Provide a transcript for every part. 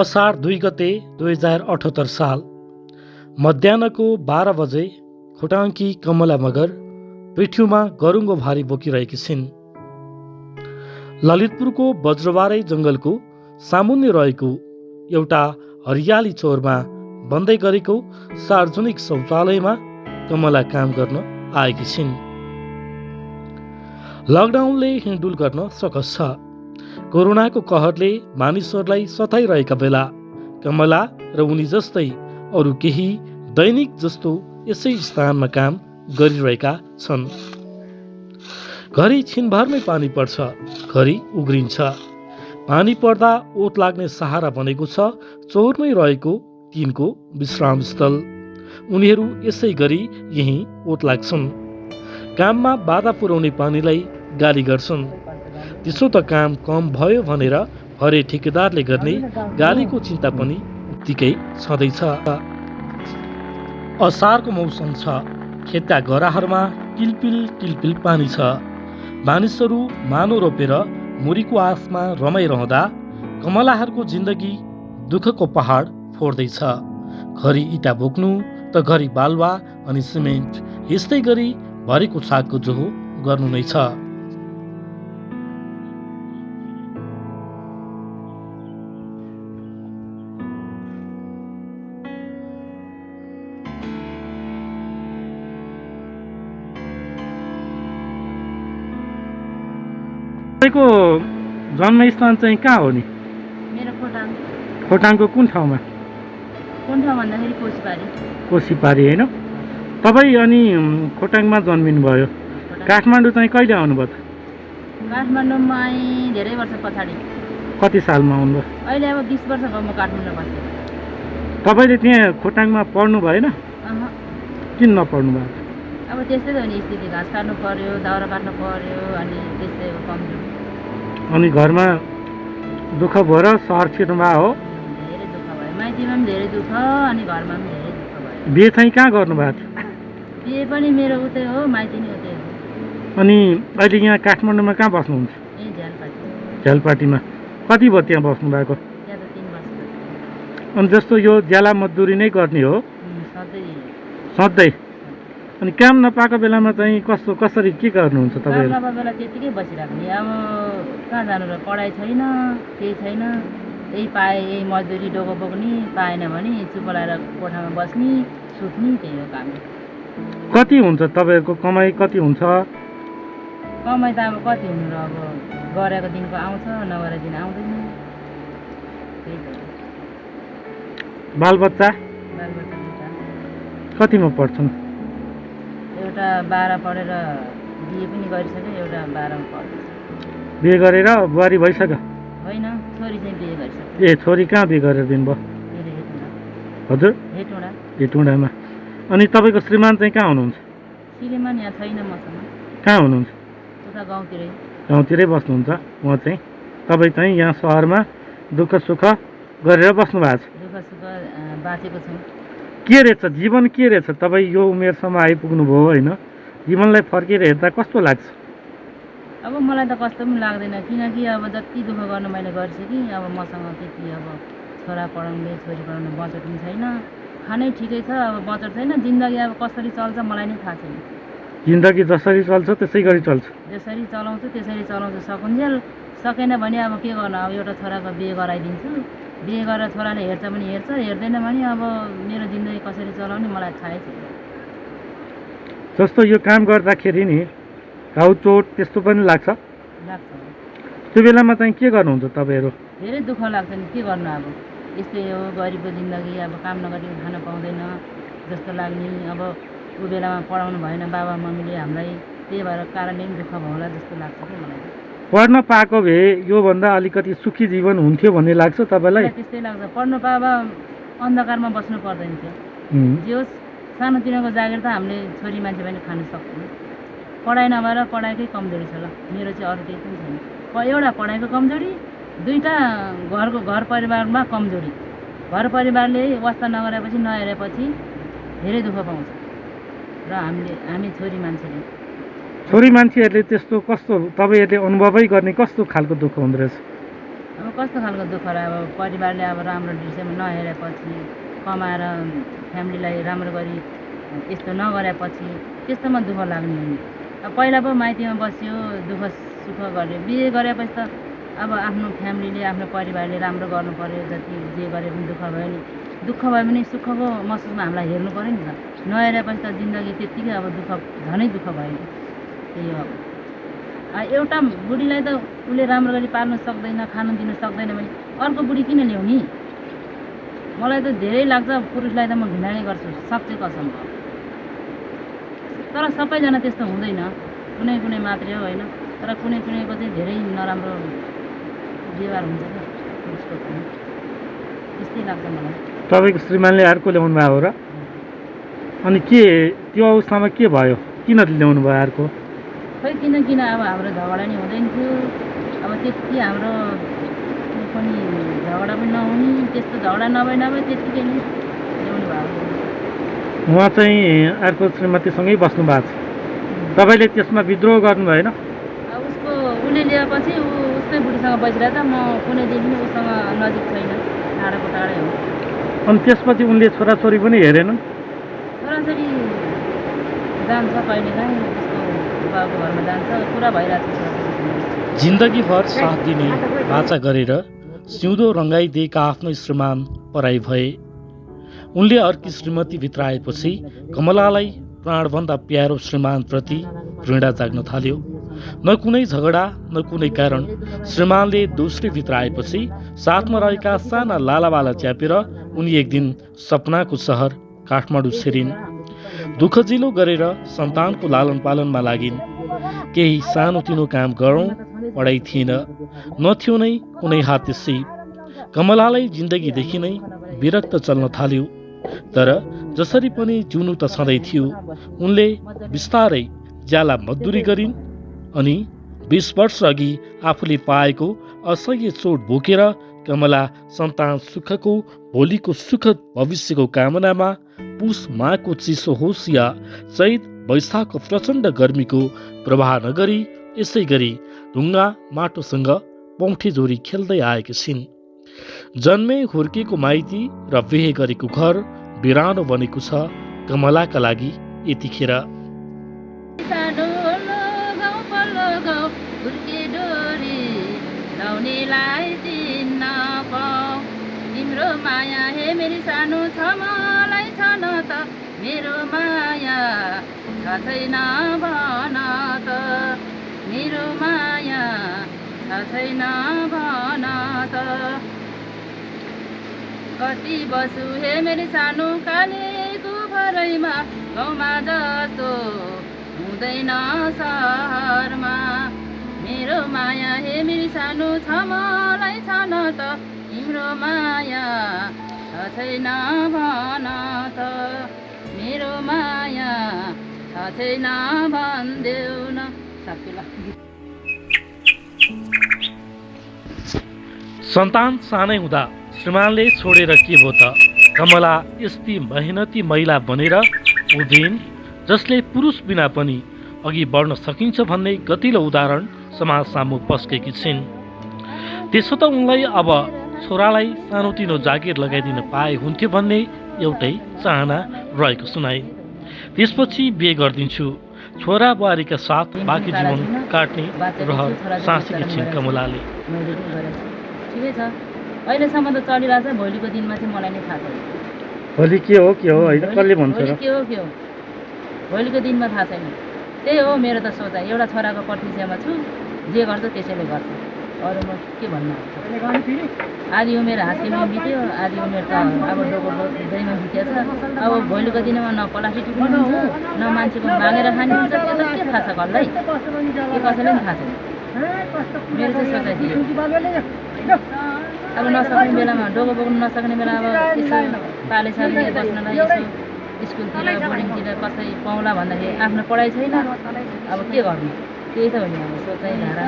असार 2 गते 2078 साल मध्याहको 12 बजे खोटाङकी कमला मगर पिठ्युमा गरुङ्गो भारी बोकिरहेकी छिन्। ललितपुरको बज्रबारै जङ्गलको सामुन्ने रहेको एउटा हरियाली चौरमा बन्दै गरेको सार्वजनिक शौचालयमा कमला काम गर्न आएकी छिन्। लकडाउनले हिँडडुल गर्न सकस छ। कोरोनाको कहरले मानिसहरूलाई सताइरहेका बेला कमला र उनी जस्तै अरू केही दैनिक जस्तो यसै स्थानमा काम गरिरहेका छन्। घरि छिनभरमै पानी पर्छ, घरि उग्रिन्छ। पानी पर्दा ओत लाग्ने सहारा बनेको छ चौरमै रहेको तिनको विश्रामस्थल। उनीहरू यसै गरी यही ओत लाग्छन्। काममा बाधा पुर्याउने पानीलाई गाली गर्छन्। त्यसो त काम कम भयो भनेर हरे ठेकेदारले गर्ने गालीको चिन्ता पनि उत्तिकै छँदैछ। असारको मौसम छ। खेतका गराहरूमा किलपिल किलपिल पानी छ। मानिसहरू मानो रोपेर मुरीको आसमा रमाइरहँदा कमलाहरूको जिन्दगी दुःखको पहाड फोड्दैछ। घरि इँटा बोक्नु त घरि बालुवा अनि सिमेन्ट, यस्तै गरी भरेको छाकको जोहो गर्नु नै छ। तपाईँको जन्मस्थान चाहिँ कहाँ हो नि? मेरो खोटाङ। खोटाङको कुन ठाउँमा? कुन ठाउँ भन्दाखेरि कोसीपारी। कोसीपारी होइन? तपाईँ अनि खोटाङमा जन्मिनु भयो। काठमाडौँ चाहिँ कहिले आउनुभयो त? काठमाडौँमा धेरै वर्ष पछाडि। कति सालमा आउनुभयो? अहिले अब 20 वर्ष भयो म काठमाडौँ बस्छु। तपाईँले त्यहाँ खोटाङमा पढ्नु भएन? किन नपढ्नु भयो? अब त्यस्तै त हो नि स्थिति, घाँस काट्नु पर्यो, दाउरा काट्नु पर्यो, अनि त्यस्तै हो कमजोर। अनि घरमा दुःख भएर सहर छिर्नुभयो हो? धेरै दुःख भयो, माइतीमा पनि धेरै दुःख अनि घरमा पनि धेरै दुःख भयो। बिहे चाहिँ कहाँ गर्नुभएको थियो? बिहे पनि मेरो उतै हो, माइती नि उतै हो। अनि अहिले यहाँ काठमाडौँमा कहाँ बस्नुहुन्छ? यही झ्यालपाटी। झ्यालपाटीमा कति भयो त्यहाँ बस्नु भएको? त्यहाँ त 3 वर्ष। अनि जस्तो यो ज्याला मजदुरी नै गर्ने हो सधैँ? अनि काम नपाएको बेलामा चाहिँ कसरी के गर्नुहुन्छ तपाईँहरू? काम बेला त्यतिकै बसिराख्ने। अब कहाँ जानु र, पढाइ छैन, केही छैन, यही पाए यही मजदुरी डोको बोक्ने, पाएन भने चुप लगाएर कोठामा बस्ने, सुत्ने, त्यही हो काम। कति हुन्छ तपाईँहरूको कमाइ कति हुन्छ? कमाइ त अब कति हुनु र, अब गरेको दिनको आउँछ, नगरेको दिन आउँदैन, त्यही त। बालबच्चा बालबच्चा दुईवटा। कतिमा पढ्छन्? एउटा 12 पढेर बिहे पनि गरिसक्यो, एउटा 12मा पढ्दैछ। बिहे गरेर बुहारी भइसक्यो? होइन, छोरी चाहिँ बिहे गरिसक्यो। ए, छोरी कहाँ बिहे गरेर दिनुभयो? मेरो हेटुँडा। हजुर? हेटुँडा। हेटुँडामा। अनि तपाईँको श्रीमान चाहिँ कहाँ हुनुहुन्छ? श्रीमान यहाँ छैन मसँग। कहाँ हुनुहुन्छ? उता गाउँतिरै। गाउँतिरै बस्नुहुन्छ उहाँ चाहिँ? तपाईँ चाहिँ यहाँ सहरमा दुःख सुख गरेर बस्नु भएको छ? दुःख सुख बाँचेको छौँ। के रहेछ जीवन, के रहेछ? तपाईँ यो उमेरसम्म आइपुग्नु भयो होइन? जीवनलाई फर्केर हेर्दा कस्तो लाग्छ? अब मलाई त कस्तो पनि लाग्दैन, किनकि अब जति दुःख गर्नु मैले गरिसकेँ। अब मसँग त्यति अब छोरा पढाउने, छोरी पढाउने बचत पनि छैन, खानै ठिकै छ, अब बचत छैन। जिन्दगी अब कसरी चल्छ मलाई नै थाहा छैन। जिन्दगी जसरी चल्छ त्यसै गरी चल्छ। जसरी चलाउँछु त्यसरी चलाउँछु, सकुन्जेल। सकेन भने अब के गर्नु, अब एउटा छोराको बिहे गराइदिन्छु। बिहे गरेर छोराले हेर्छ भने हेर्छ, हेर्दैन भने अब मेरो जिन्दगी कसरी चलाउने मलाई थाहै छैन। जस्तो यो काम गर्दाखेरि नि घाउ चोट त्यस्तो पनि लाग्छ? लाग्छ। त्यो बेलामा चाहिँ के गर्नुहुन्छ तपाईँहरू? धेरै दुःख लाग्छ नि, के गर्नु अब यस्तै हो गरिबको जिन्दगी। अब काम नगरी खान पाउँदैन जस्तो लाग्ने। अब ऊ बेलामा पढाउनु भएन बाबा मम्मीले हामीलाई, त्यही भएर कारणले पनि दुःख भयो होला जस्तो लाग्छ कि मलाई। पढ्न पाएको भए योभन्दा अलिकति सुखी जीवन हुन्थ्यो भन्ने लाग्छ तपाईँलाई? त्यस्तै लाग्छ। पढ्नु पाए अन्धकारमा बस्नु पर्दैन थियो। जे होस् सानोतिनोको जागिर त हामीले छोरी मान्छे पनि खान सक्छौँ। पढाइ नभएर पढाइकै कमजोरी छ ल मेरो चाहिँ, अरू केही पनि छैन। एउटा पढाइको कमजोरी, दुईवटा घर परिवारमा कमजोरी। घर परिवारले वास्ता नगरेपछि नहेरेपछि धेरै दुःख पाउँछ र हामी छोरी मान्छेले छोरी मान्छेहरूले त्यस्तो कस्तो तपाईँहरूले अनुभवै गर्ने कस्तो खालको दुःख हुँदो रहेछ? अब कस्तो खालको दुःख र अब परिवारले अब राम्रो दृश्यमा नहेरेपछि कमाएर फ्यामिलीलाई राम्रो गरी यस्तो नगरेपछि त्यस्तोमा दुःख लाग्ने हो नि। अब पहिला पो माइतीमा बस्यो दुःख सुख गर्यो बिहे गरेपछि त अब आफ्नो फ्यामिलीले आफ्नो परिवारले राम्रो गर्नु पर्यो जति जे गरे पनि दुःख भयो नि दुःख भए पनि सुखको महसुसमा हामीलाई हेर्नु पर्यो नि त नहेरेपछि त जिन्दगी त्यत्तिकै अब दुःख झनै दुःख भयो त्यही हो। अब एउटा बुढीलाई त उसले राम्रो गरी पाल्नु सक्दैन खानु दिनु सक्दैन भने अर्को बुढी किन ल्याउने? मलाई त धेरै लाग्छ पुरुषलाई त म घृणा नै गर्छु साँच्चै कसम। तर सबैजना त्यस्तो हुँदैन कुनै कुनै मात्रै हो होइन तर कुनै कुनैको चाहिँ धेरै नराम्रो व्यवहार हुन्छ क्या पुरुषको पनि त्यस्तै लाग्छ मलाई। तपाईँको श्रीमानले अर्को ल्याउनु भयो र अनि के त्यो अवस्थामा के भयो किन ल्याउनु भयो अर्को? खै किन अब हाम्रो झगडा नि हुँदैन थियो अब त्यति हाम्रो पनि झगडा पनि नहुने त्यस्तो झगडा नभए त्यत्तिकै नै ल्याउनु भएको। उहाँ चाहिँ अर्को श्रीमतीसँगै बस्नु भएको छ तपाईँले त्यसमा विद्रोह गर्नु भएन? अब उसको उसले ल्याएपछि उसकै बुढीसँग बसिरहेको त म कुनै दिन पनि उसँग नजिक छैन टाढाको टाढै हो। अनि त्यसपछि उनले छोराछोरी पनि हेरेनन्? छोराछोरी जान्छ कहिलेकाहीँ उसको बाबुको घरमा जान्छ पुरा भइरहेको छ। जिन्दगीभर साथ दिने बाचा गरेर सिउँदो रङ्गाइदिएका आफ्नो श्रीमान पराई भए। उनले अर्की श्रीमती भित्र आएपछि कमलालाई प्राणभन्दा प्यारो श्रीमानप्रति घृणा जाग्न थाल्यो। न कुनै झगडा न कुनै कारण श्रीमानले दोस्रो भित्र आएपछि साथमा रहेका साना लालावाला च्यापेर उनी एक दिन सपनाको सहर काठमाडौँ छिरिन्। दुःखजिलो गरेर सन्तानको लालन पालनमा लागिन्। केही सानोतिनो काम गरौँ पढाइ थिएन नथियो नै कुनै हात सिप। कमलालाई जिन्दगीदेखि नै विरक्त चल्न थाल्यो। तर जसरी पनि जिउनु त सधैँ थियो। उनले बिस्तारै ज्याला मजदुरी गरिन् अनि 20 वर्ष अघि आफूले पाएको असह्य चोट बोकेर कमला सन्तान सुखको भोलिको सुखद भविष्यको कामनामा पुष माघको चिसो होस् या चैत वैशाखको प्रचण्ड गर्मीको प्रवाह नगरी यसै गरी ढुङ्गा माटोसँग पौठे जोरी खेल्दै आएकी छिन्। जन्मे हुर्केको माइती र बिहे गरेको घर बिरानो बनेको छ कमलाका लागि यतिखेर। तिम्रो माया हे मेरी सानो छ मलाई छ न त मेरो माया छ छैन भन त मेरो माया छ छैन भन त कति बसु हे मेरी सानो कालेको भरैमा गाउँमा जस्तो हुँदैन सहरमा मेरो माया हे मेरी सानो छ मलाई छ न त तिम्रो माया छ छैन भन त मेरो माया छ छैन भन्देऊ न। सन्तान सानै हुँदा श्रीमानले छोडेर के भो त कमला यस्ती मेहनती महिला बनेर उभिन् जसले पुरुष बिना पनि अघि बढ्न सकिन्छ भन्ने गतिलो उदाहरण समाज सामु पस्केकी छिन्। त्यसो त उनलाई अब छोरालाई सानोतिनो जागिर लगाइदिन पाए हुन्थ्यो भन्ने एउटै चाहना रहेको सुनाइन्। त्यसपछि बिहे गरिदिन्छु छोरा बुहारीका साथ बाँकी जीवन काट्ने रहर साँसेकी छिन् कमलाले। ठिकै छ अहिलेसम्म त चलिरहेछ भोलिको दिनमा चाहिँ मलाई नै थाहा छैन। भोलि के हो होइन कसले भन्छ र? के हो भोलिको दिनमा थाहा छैन। त्यही हो मेरो त सोचाइ एउटा छोराको प्रतीक्षामा छु जे गर्छ त्यसैले गर्छ अरू म के भन्नु। आधी उमेर हाँसीमा बित्यो आधी उमेर त अब डोको दैमा बितेछ। अब भोलिको दिनमा न पलासी टिप्नु हुन्छ न मान्छेको मागेर खाने हुन्छ त्यो त के थाहा छ कसलाई के कसैले पनि थाहा छैन। मेरो चाहिँ सोचाइ थियो अब नसक्ने बेलामा डोको बोक्नु नसक्ने बेला अब यसो पाले साले बस्नलाई यसो स्कुलतिर बोर्डिङतिर कसै पाउँला भन्दाखेरि आफ्नो पढाइ छैन अब के गर्नु त्यही त हो नि अब सोचाइ धारा।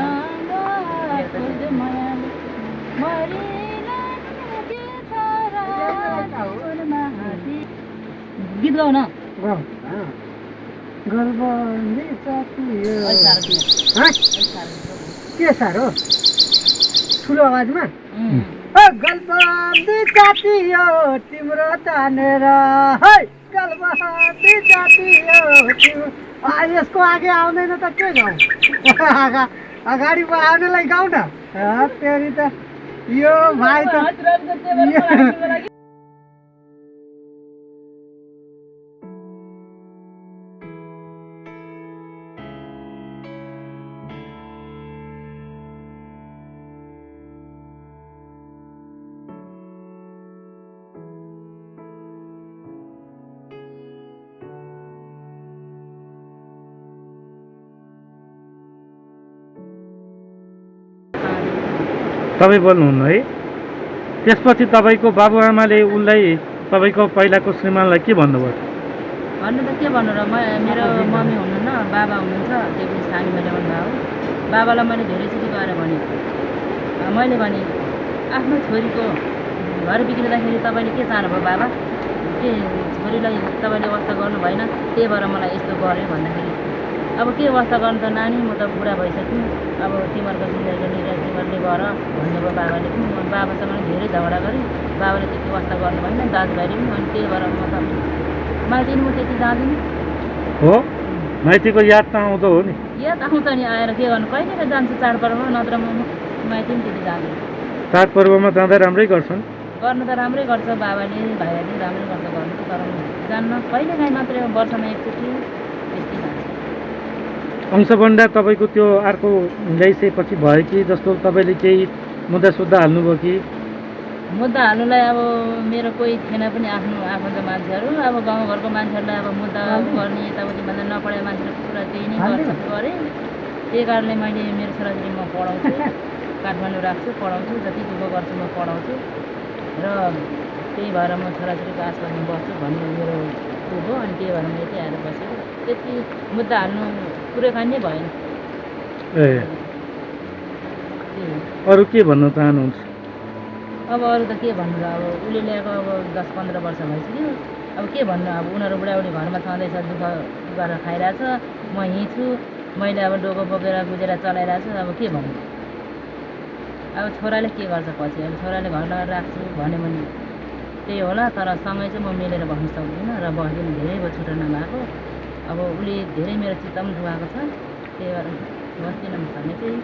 गीत गाउ न के साह्रो ठुलो आवाजमा उम्, गलबन्दी जाति यो तिम्रो तानेर है गलबन्दी जाति यो तिम्रो यसको आगे आउँदैन त के गाउँ अगाडि आउनेलाई गाउँ न तेरि त यो भाइ त हजुरहरूको टेबलमा राख्नुको लागि तपाईँ बोल्नुहुन्न है त्यसपछि तपाईँको बाबुआमाले उनलाई तपाईँको पहिलाको श्रीमानलाई के भन्नुभयो भन्नु त के भन्नु र मेरो मम्मी हुनुहुन्न बाबा हुनुहुन्छ त्यो पनि सानो मैले भन्नुभयो बाबालाई मैले धेरैचोटि गएर भने मैले भने आफ्नो छोरीको घर बिग्रिँदाखेरि तपाईँले के चाहनुभयो बाबा के छोरीलाई तपाईँले वास्ता गर्नु भएन त्यही भएर मलाई यस्तो गऱ्यो भन्दाखेरि अब के वास्ता गर्नु त नानी म त बुढा भइसक्यो अब तिमीहरूको जिन्दगी निकाय तिमीहरूले गर भन्नुभयो बाबाले पनि म बाबासँग पनि धेरै झगडा गरेँ बाबाले त्यति वास्ता गर्नु भएन दाजुभाइले पनि अनि त्यही भएर म त माइतीले म त्यति जाँदिनँ हो माइतीको याद त आउँदो हो नि याद आउँछ नि आएर के गर्नु कहिले कहिले जान्छु चाडपर्वमा नत्र म माइती पनि त्यति जाँदिनँ चाडपर्वमा जाँदा राम्रै गर्छन् गर्नु त राम्रै गर्छ बाबाले भाइहरूले राम्रै गर्छ गर्नु त तर जान्न कहिले काहीँ मात्रै वर्षमा एकचोटि त्यस्तै जान्छ अंशबन्डा तपाईँको त्यो अर्को ल्याइसकेपछि भयो कि जस्तो तपाईँले केही मुद्दा सुद्धा हाल्नुभयो कि मुद्दा हाल्नुलाई अब मेरो कोही थिएन पनि आफ्नो आफन्त मान्छेहरू अब गाउँघरको मान्छेहरूलाई अब मुद्दा गर्ने यताउति भन्दा नपढाएको मान्छेहरूको कुरा त्यही नै गर्छ गरेँ त्यही कारणले मैले मेरो छोराछोरी म पढाउँछु काठमाडौँ राख्छु पढाउँछु जति दुःख गर्छु म पढाउँछु र त्यही भएर म छोराछोरीको आसपासमा बस्छु भन्ने मेरो ऊ हो अनि त्यही भएर म यतै आएर बसेको त्यति मुद्दा हाल्नु कुराकानी नै भएन ए त्यही हो। अरू के भन्न चाहनुहुन्छ अब अरू त के भन्नु र अब उसले ल्याएको अब 10-15 वर्ष भइसक्यो अब के भन्नु अब उनीहरू बुढाबुढी घरमा छँदैछ दुःख गरेर खाइरहेछ म यहीँ छु मैले अब डोको बोकेर गुजेर चलाइरहेको छु अब के भन्नु अब छोराले के गर्छ पछि अब छोराले घर लगाएर राख्छु भन्यो भने त्यही होला तर सँगै चाहिँ म मिलेर बस्नु सक्दिनँ र बस्दिनँ धेरै भयो छुट्टा नभएको अब उसले धेरै मेरो चित्त पनि दुखाएको छ त्यही भएर बस्दिनँ भने चाहिँ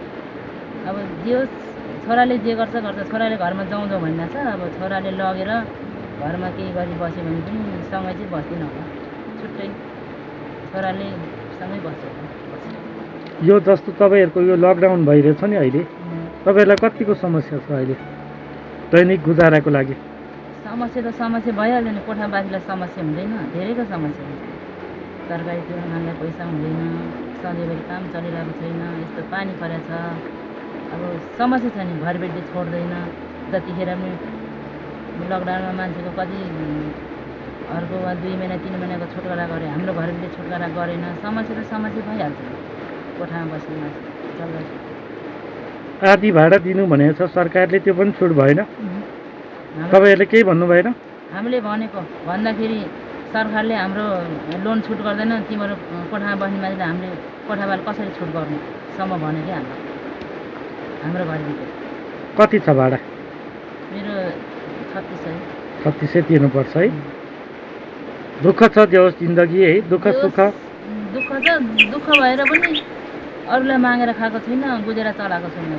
अब जे होस् छोराले जे गर्छ गर्छ छोराले घरमा जाउँ जाउँ भनिरहेको छ अब छोराले लगेर घरमा केही गरी बस्यो भने पनि सँगै चाहिँ बस्दिनँ होला छुट्टै छोराले सँगै बस्छ यो जस्तो तपाईँहरूको यो लकडाउन भइरहेछ नि अहिले तपाईँहरूलाई कतिको समस्या छ अहिले दैनिक गुजाराको लागि समस्या त समस्या भइहाल्यो नि कोठावासीलाई समस्या हुँदैन धेरैको समस्या हुन्छ तरकारी किन्न खानलाई पैसा हुँदैन सधैँभरि काम चलिरहेको छैन यस्तो पानी परेको छ अब समस्या छ नि घरबेटी छोड्दैन जतिखेर पनि लकडाउनमा मान्छेको कति अर्को 2 महिना 3 महिनाको छुटकारा गरे हाम्रो घरबेटी छुटकारा गरेन समस्या त समस्या भइहाल्छ कोठामा बस्ने मान्छे चल्दैछ आधी भाडा दिनु भनेको छ सरकारले त्यो पनि छुट भएन तपाईँहरूले केही भन्नु भएन हामीले भनेको भन्दाखेरि सरकारले हाम्रो लोन छुट गर्दैन तिमीहरू कोठामा बस्ने मान्छेले हामीले कोठावाला कसरी छुट गर्नुसम्म भन्यो कि हाम्रो घरभित्र कति छ भाडा मेरो 3600 3600 तिर्नुपर्छ है दुःख छ त्यो जिन्दगी है दुःख सुख दुःख छ दुःख भएर पनि अरूलाई मागेर खाएको छैन गुजेर चलाएको छैन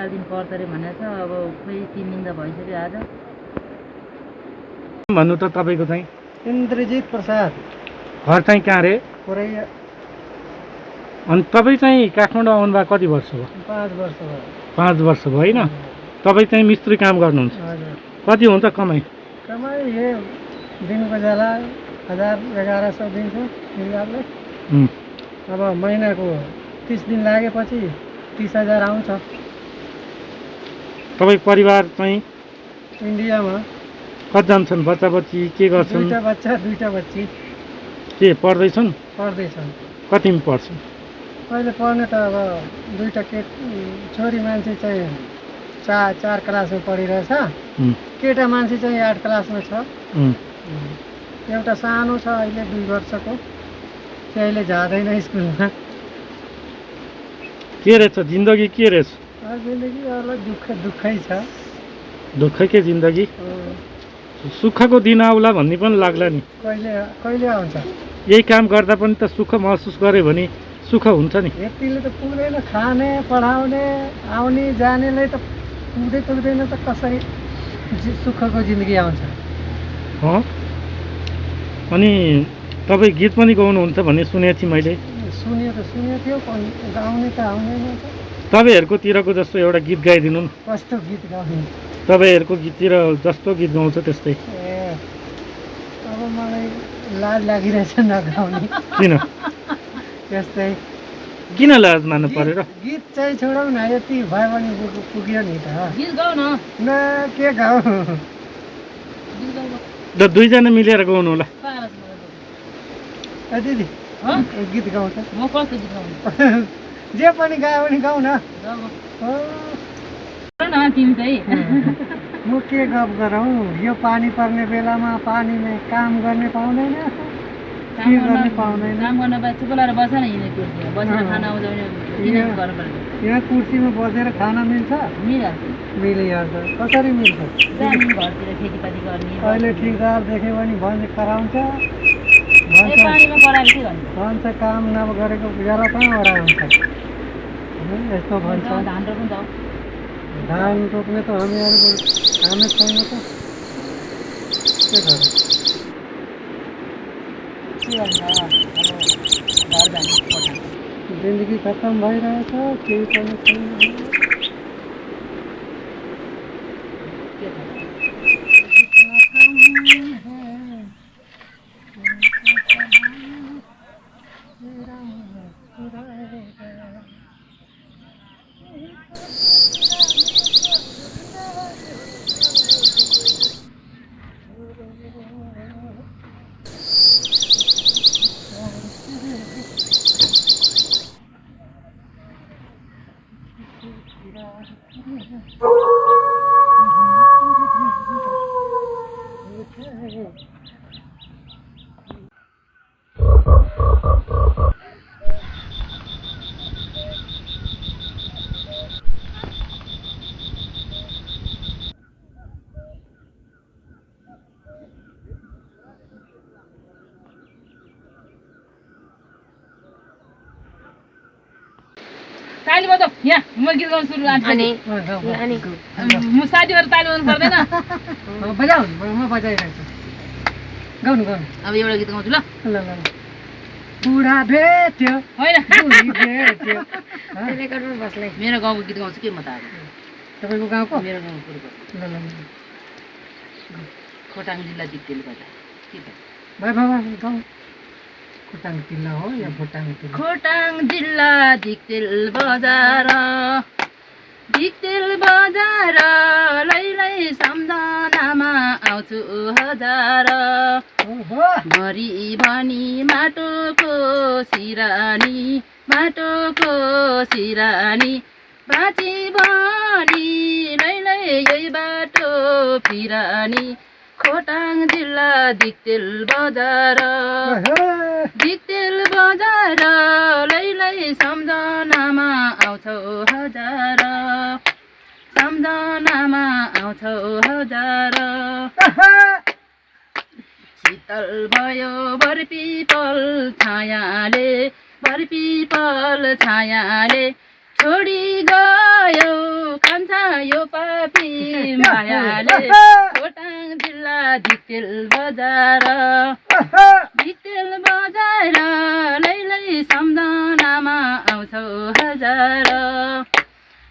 4 दिन पर्छ अरे भनेको छ। अब खोइ 3 दिन त भइसक्यो आज। भन्नु त तपाईँको चाहिँ इन्द्रजित प्रसाद घर चाहिँ कहाँ रे? पुरै अनि तपाईँ चाहिँ काठमाडौँ आउनुभएको कति वर्ष भयो? 5 वर्ष भयो। 5 वर्ष भयो होइन? तपाईँ चाहिँ मिस्त्री काम गर्नुहुन्छ, हजुर। कति हुन्छ कमाइ? कमाइ ये दिनको जाला 1000-1100 दिन्छ हिसाबले। अब महिनाको 30 दिन लागेपछि 30,000 आउँछ। तपाईँ परिवार चाहिँ इन्डियामा कतिजना छन्? बच्चा बच्ची के गर्छन्? 2टा बच्चा 2टा बच्ची के पढ्दैछन्? पढ्दैछन्। कतिमा पढ्छन्? अहिले पढ्ने त अब 2टा छोरी मान्छे चाहिँ 4 क्लासमा पढिरहेछ, केटा मान्छे चाहिँ 8 क्लासमा छ। एउटा सानो छ अहिले 2 वर्षको, त्यसले जाँदैन स्कुलमा। के रहेछ जिन्दगी, के रहेछ? जिन्दगी अलग दुःखै छ। दुःखकै जिन्दगी। सुखको दिन आउला भन्ने पनि लाग्ला नि। कहिले आउँछ? यही काम गर्दा पनि त सुख महसुस गऱ्यो भने सुख हुन्छ नि। यतिले त पुग्दैन, खाने पढाउने आउने जानेलाई त पुग्दैन त कसरी सुखको जिन्दगी आउँछ? अनि तपाईँ गीत पनि गाउनुहुन्छ भन्ने सुनेको थिएँ मैले। सुनेको थियो, गाउने त आउँदैन त। तपाईँहरूकोतिरको जस्तो एउटा गीत गाइदिनु न। कस्तो गीत गाउने? तपाईँहरूको गीततिर जस्तो गीत गाउँछ त्यस्तै। ए अब मलाई लाज लागिरहेछ नगाउने। किन? त्यस्तै। किन लाज मान्नु पऱ्यो र? गीत चाहिँ छोडौँ न, यति भयो भने पुग्यो नि त। गीत गाउ न। के गाउँ? ल दुईजना मिलेर गाउनु होला। दिदी गीत गाउँछ? म कस्तो गीत गाउनु? जे पनि गायो भने गाउँ न। तिमी चाहिँ म के गफ गरौँ? यो पानी पर्ने बेलामा पानीमा काम गर्ने पाउँदैन, के गर्ने पाउँदैन। काम गर्न बाहेक चुप लगाएर बस न। हिँड्ने कुर्सीमा बसेर खाना आउँछ भने किन गर्नु पर्छ? यहाँ कुर्सीमा बसेर खाना मिल्छ? मिलिहाल्छ। कसरी मिल्छ? घरतिर खेतीपाती गर्ने। अहिले ठिकदार देख्यो भने भन्छ कराउँछ, पानीमा पराएर के गर्नु? भन्छ काम नगरेको बेला कहाँ हराउँछ। यस्तो भन्छ। धान रोप्नु त? धान रोप्ने त हामीहरूको कामै छैन त, के गर्नु? जिन्दगी खत्तम भइरहेछ, केही पनि छैन। ताली बजाऊ। यहाँ म गीत गाउनु सुरु गर्छु। म साथीहरू ताली बजाउनु पर्दैन? बजाऊ, म बजाइरहेको छु। गाउनु। अब एउटा गीत गाउँछु ल। बुढा भेट्यो होइन बस्दै मेरो गाउँको गीत गाउँछु के म त अब। तपाईँको गाउँको? मेरो गाउँको खोटाङ जिल्ला दिक्तेल बजार के त? गाउँ। खोटाङ जिल्ला हो या भुटाङ जिल्ला? खोटाङ जिल्ला दिक्तेल बजार लैलै सम्झनामा आउँछु हजार। मरी भनी माटोको सिरानी बाँची भनी लैलै यही बाटो फिरानी। खोटाङ जिल्ला दिक्तेल बजार लैलै सम्झनामा आउँछौ हजार। शीतल भयो बरपिपल छायाले छोडी गयो काम यो पापी मायाले खोटाङ जिल्ला धितेल बजार लैलै सम्झनामा आउँछौ हजार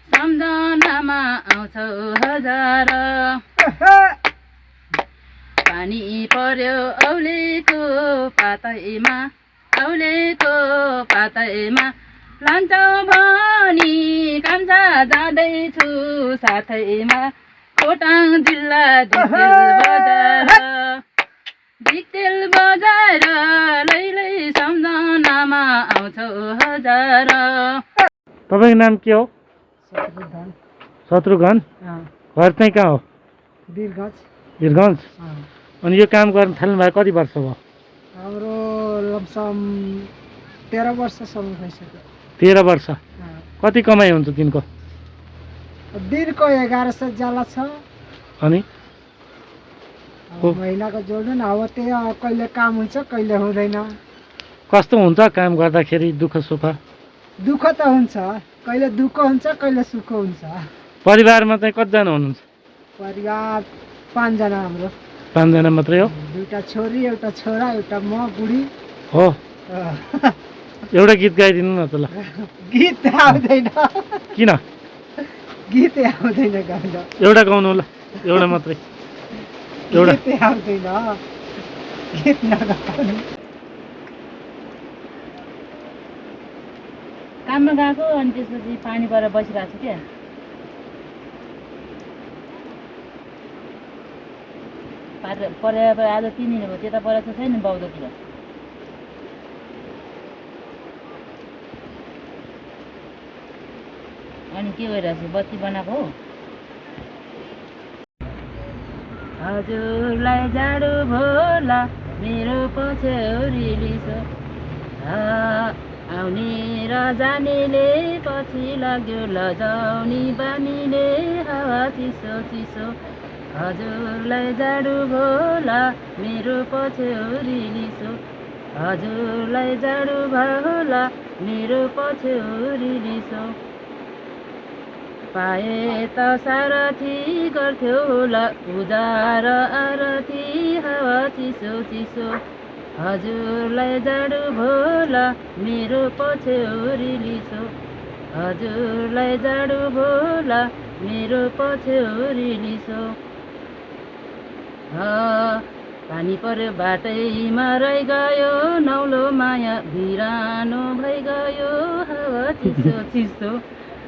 सम्झनामा आउँछौ हजार पानी पर्यो औलेको पातैमा लान्छौ भनी कान्छा जाँदैछु साथैमा खोटाङ जिल्ला धितेल बजार लैलै सम्झनामा आउँछौ हजार। तपाईँको नाम के हो? शत्रुघ्न। घर चाहिँ कहाँ हो? वीरगञ्ज। अनि यो काम गर्न थाल्नु भएको कति वर्ष भयो? हाम्रो लमसम 13 वर्षसम्म भइसक्यो। 13 वर्ष। कति कमाइ हुन्छ दिनको? दिनको 1100 जाला छ। अनि महिनाको जोड्नु न, अब त्यही कहिले काम हुन्छ कहिले हुँदैन। कस्तो हुन्छ काम गर्दाखेरि? दुःख सुख? दुःख त हुन्छ, कहिले दुःख हुन्छ कहिले सुख हुन्छ। परिवारमा चाहिँ कतिजना हुनुहुन्छ? परिवार 5 जना हाम्रो। 5 जना मात्रै हो? 2टा छोरी, एउटा छोरा, एउटा म बुढी हो। एउटा गीत गाइदिनु न त ल। गीत आउँदैन। किन? गीत आउँदैन गाउन। एउटा गाउनु ल, एउटा मात्रै। एउटा गीत आउँदैन, गीत नगाउनु। काममा गएको अनि त्यसपछि पानी परेर बसिरहेको छु क्या। परेर आज 3 दिन भयो, त्यता परेको छैन बौद्धतिर। अनि के गरिरहेको छु? बत्ती बनाएको हो। हजुरलाई जाडो भोला मेरो पछ्यौरी लिसो आउने र जानेले पछि लाग्यो लजाउने बानीले हावा चिसो चिसो। हजुरलाई जाडो भोला मेरो पछ्यौरी लिसो हजुरलाई जाडो भोला मेरो पछ्यौरी लिसो। पाए त सारथी गर्थ्यो होला उजार आरती हावा चिसो चिसो। हजुरलाई जाडो भोला मेरो पछ्यौरी लिसो हजुरलाई जाडो भोला मेरो पछ्यौरी लिसो। पानी पर्यो बाटैमा रहिगयो नौलो माया बिरानो भइगयो हावा चिसो चिसो।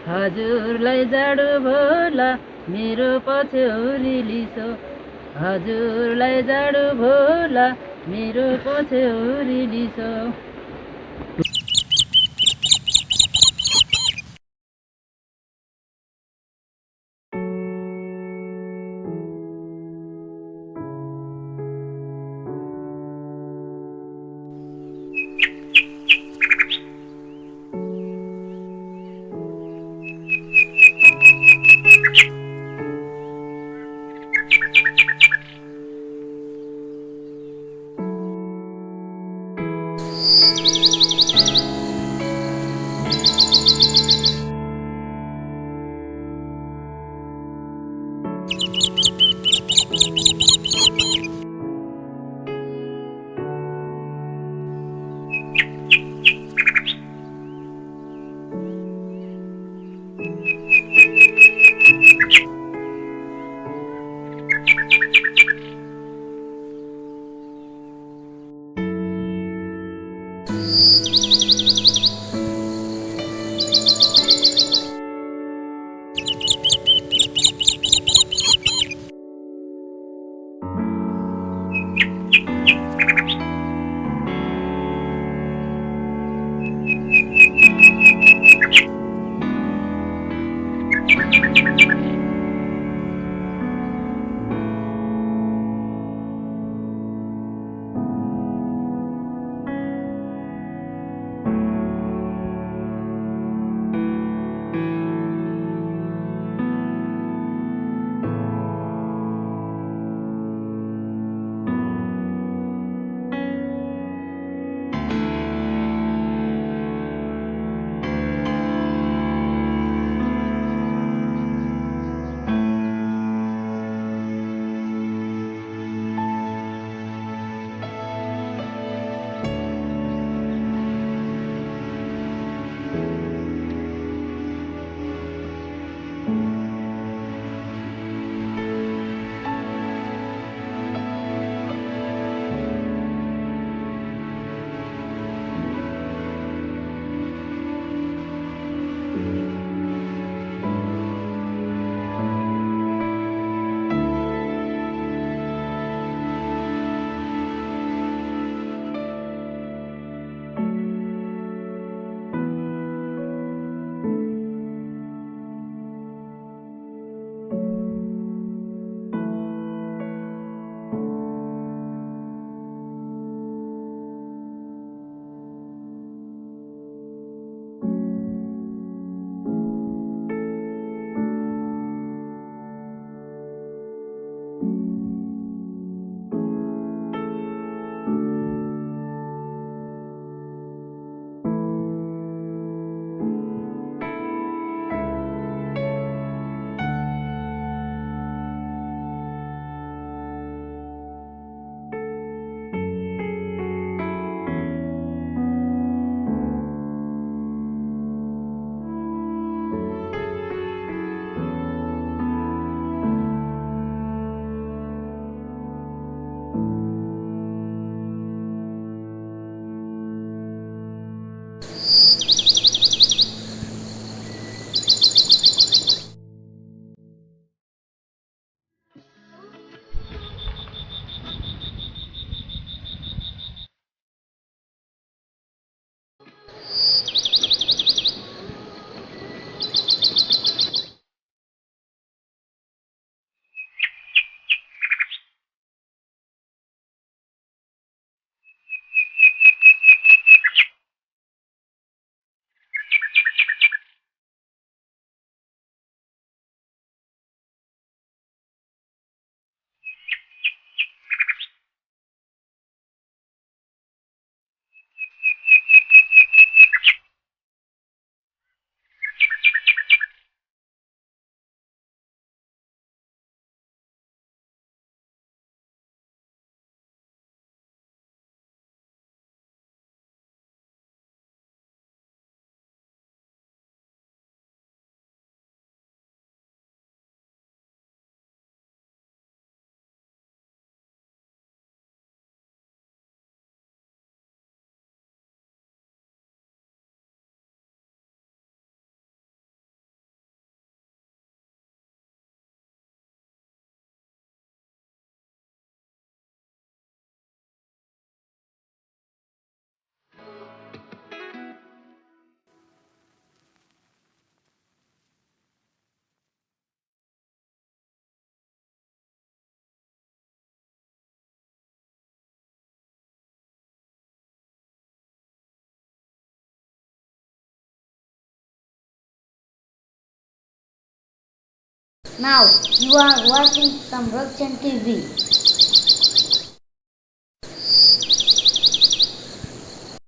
हजुरलाई जाडो भोला मेरो पछ्यौरी लिसो हजुरलाई जाडो भोला मेरो पछ्यौरी लिसो। Now you are watching Samrakshan TV.